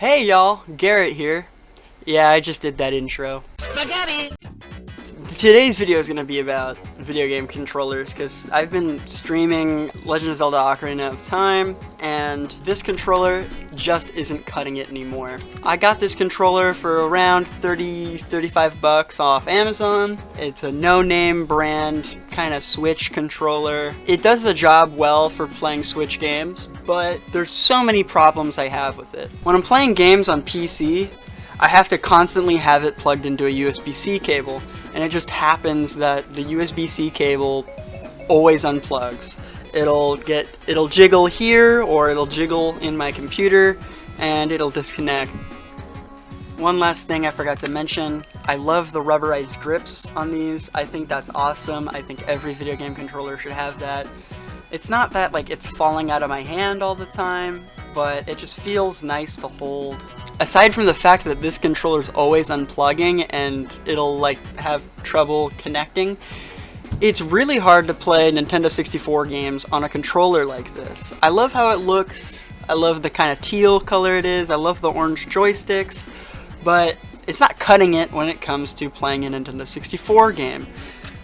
Hey y'all, Garrett here. Yeah, I just did that intro. Spaghetti! Today's video is going to be about video game controllers because I've been streaming Legend of Zelda Ocarina of Time and this controller just isn't cutting it anymore. I got this controller for around 35 bucks off Amazon. It's a no-name brand kind of Switch controller. It does the job well for playing Switch games, but there's so many problems I have with it. When I'm playing games on PC, I have to constantly have it plugged into a USB-C cable, and it just happens that the USB-C cable always unplugs. It'll jiggle here, or it'll jiggle in my computer, and it'll disconnect. One last thing I forgot to mention, I love the rubberized grips on these. I think that's awesome. I think every video game controller should have that. It's not that like it's falling out of my hand all the time, but it just feels nice to hold. Aside from the fact that this controller is always unplugging and it'll like have trouble connecting, it's really hard to play Nintendo 64 games on a controller like this. I love how it looks, I love the kind of teal color it is, I love the orange joysticks, but it's not cutting it when it comes to playing a Nintendo 64 game,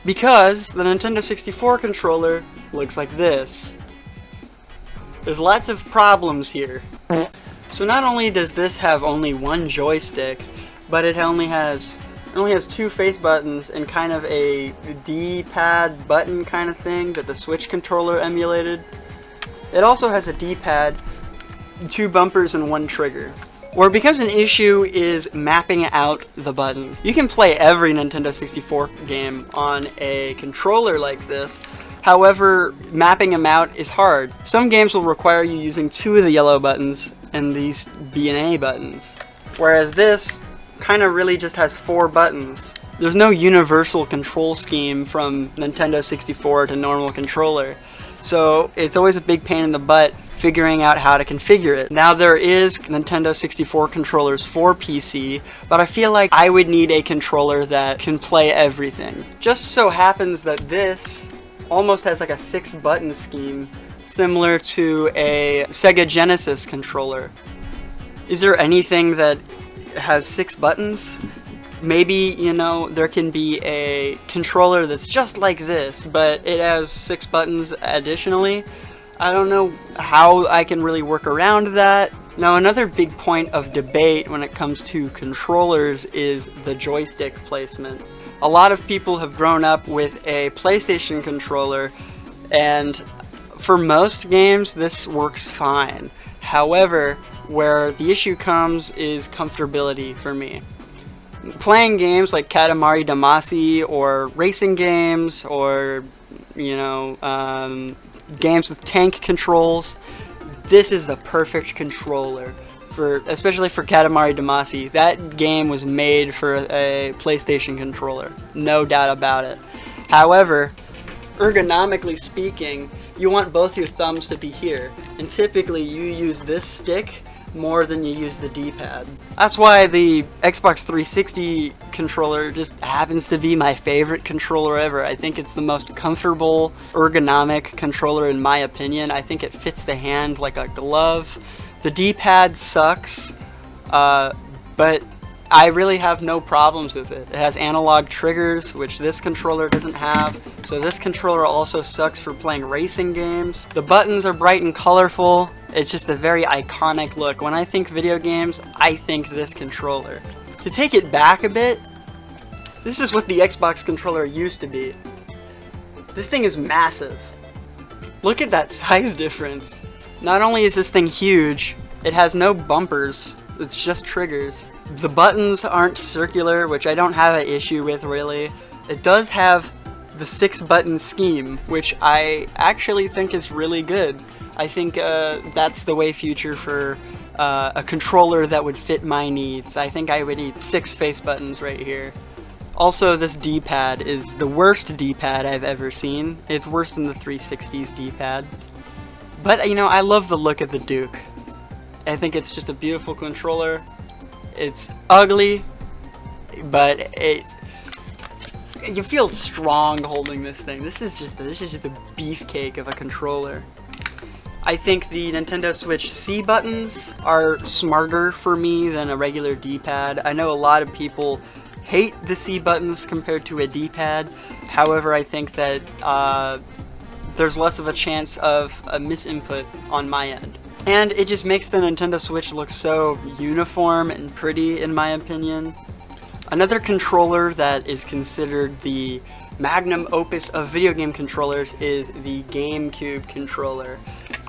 because the Nintendo 64 controller looks like this. There's lots of problems here. So not only does this have only one joystick, but it only has two face buttons and kind of a D-pad button kind of thing that the Switch controller emulated. It also has a D-pad, two bumpers, and one trigger. Where it becomes an issue is mapping out the buttons. You can play every Nintendo 64 game on a controller like this. However, mapping them out is hard. Some games will require you using two of the yellow buttons and these B and A buttons, whereas this kind of really just has four buttons. There's no universal control scheme from Nintendo 64 to normal controller, so it's always a big pain in the butt figuring out how to configure it. Now there is Nintendo 64 controllers for PC, but I feel like I would need a controller that can play everything. Just so happens that this almost has like a 6-button scheme, similar to a Sega Genesis controller. Is there anything that has 6 buttons? Maybe, you know, there can be a controller that's just like this, but it has 6 buttons additionally. I don't know how I can really work around that. Now, another big point of debate when it comes to controllers is the joystick placement. A lot of people have grown up with a PlayStation controller, and for most games, this works fine. However, where the issue comes is comfortability for me. Playing games like Katamari Damacy or racing games or, you know, games with tank controls, this is the perfect controller. Especially for Katamari Damacy. That game was made for a PlayStation controller. No doubt about it. However, ergonomically speaking, you want both your thumbs to be here, and typically you use this stick more than you use the D-pad. That's why the Xbox 360 controller just happens to be my favorite controller ever. I think it's the most comfortable, ergonomic controller in my opinion. I think it fits the hand like a glove. The D-pad sucks, but I really have no problems with it. It has analog triggers, which this controller doesn't have, so this controller also sucks for playing racing games. The buttons are bright and colorful. It's just a very iconic look. When I think video games, I think this controller. To take it back a bit, this is what the Xbox controller used to be. This thing is massive. Look at that size difference. Not only is this thing huge, it has no bumpers, it's just triggers. The buttons aren't circular, which I don't have an issue with really. It does have the 6-button scheme, which I actually think is really good. I think that's the way future for a controller that would fit my needs. I think I would need 6 face buttons right here. Also, this D-pad is the worst D-pad I've ever seen. It's worse than the 360's D-pad. But, you know, I love the look of the Duke. I think it's just a beautiful controller. It's ugly, but you feel strong holding this thing. This is just a beefcake of a controller. I think the Nintendo Switch C buttons are smarter for me than a regular D-pad. I know a lot of people hate the C buttons compared to a D-pad. However, I think that there's less of a chance of a misinput on my end. And it just makes the Nintendo Switch look so uniform and pretty, in my opinion. Another controller that is considered the magnum opus of video game controllers is the GameCube controller.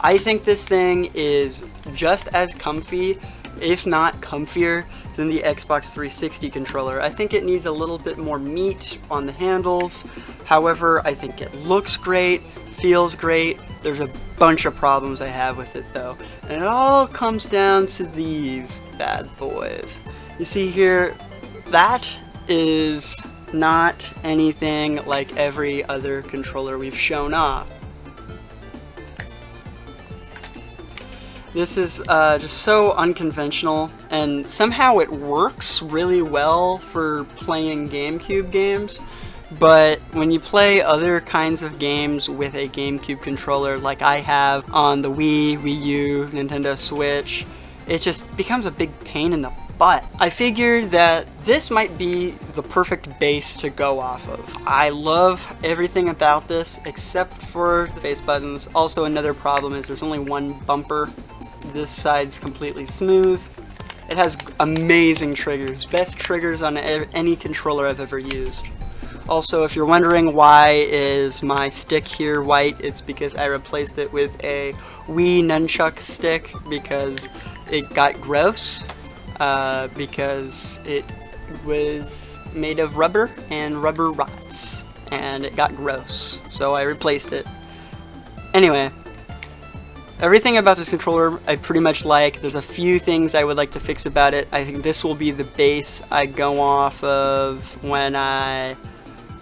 I think this thing is just as comfy, if not comfier, than the Xbox 360 controller. I think it needs a little bit more meat on the handles. However, I think it looks great, feels great. There's a bunch of problems I have with it though. And it all comes down to these bad boys. You see here, that is not anything like every other controller we've shown off. This is just so unconventional, and somehow it works really well for playing GameCube games, but when you play other kinds of games with a GameCube controller like I have on the Wii, Wii U, Nintendo Switch, it just becomes a big pain in the butt. I figured that this might be the perfect base to go off of. I love everything about this except for the face buttons. Also, another problem is there's only one bumper. This side's completely smooth. It has amazing triggers, best triggers on any controller I've ever used. Also, if you're wondering why is my stick here white, it's because I replaced it with a Wii nunchuck stick because it got gross, because it was made of rubber and rubber rots, and it got gross, so I replaced it. Anyway, everything about this controller I pretty much like. There's a few things I would like to fix about it. I think this will be the base I go off of when I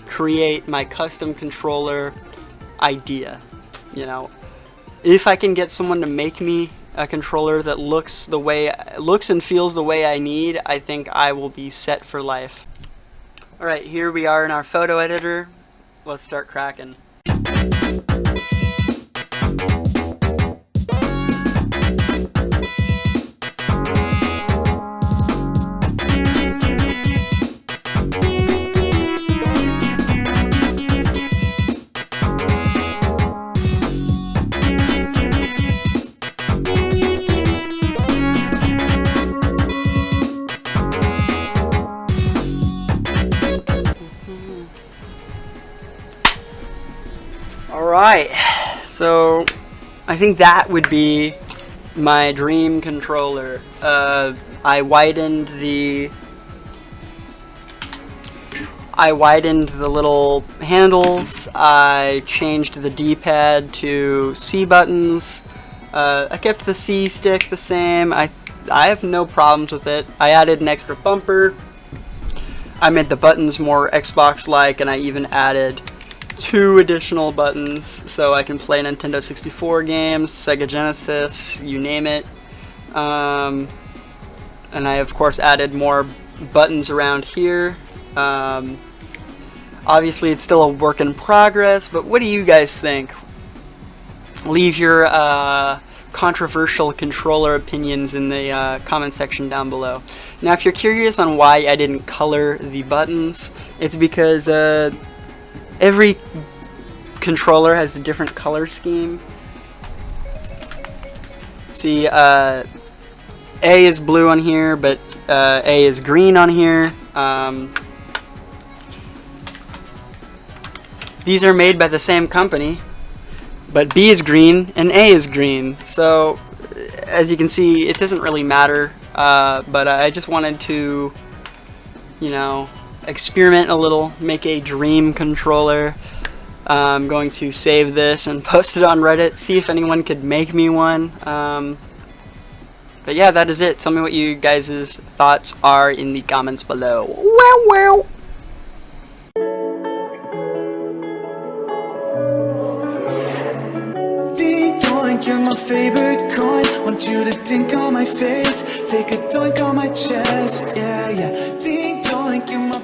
create my custom controller idea. You know, if I can get someone to make me a controller that looks and feels the way I need, I think I will be set for life. Alright, here we are in our photo editor. Let's start cracking. Alright, so I think that would be my dream controller. I widened the little handles, I changed the D-pad to C buttons, I kept the C stick the same. I have no problems with it. I added an extra bumper, I made the buttons more Xbox-like, and I even added 2 additional buttons so I can play Nintendo 64 games, Sega Genesis, you name it. And I of course added more buttons around here. Obviously it's still a work in progress, but what do you guys think? Leave your controversial controller opinions in the comment section down below. Now if you're curious on why I didn't color the buttons, it's because every controller has a different color scheme. See, A is blue on here, but A is green on here. These are made by the same company, but B is green and A is green. So, as you can see, it doesn't really matter, but I just wanted to, you know, experiment a little, make a dream controller. I'm going to save this and post it on Reddit, see if anyone could make me one. But yeah, that is it. Tell me what you guys' thoughts are in the comments below. Wow, wow. Ding doink, you're my favorite coin. Want you to dink on my face, take a doink on my chest. Yeah, yeah. Ding doink, you're my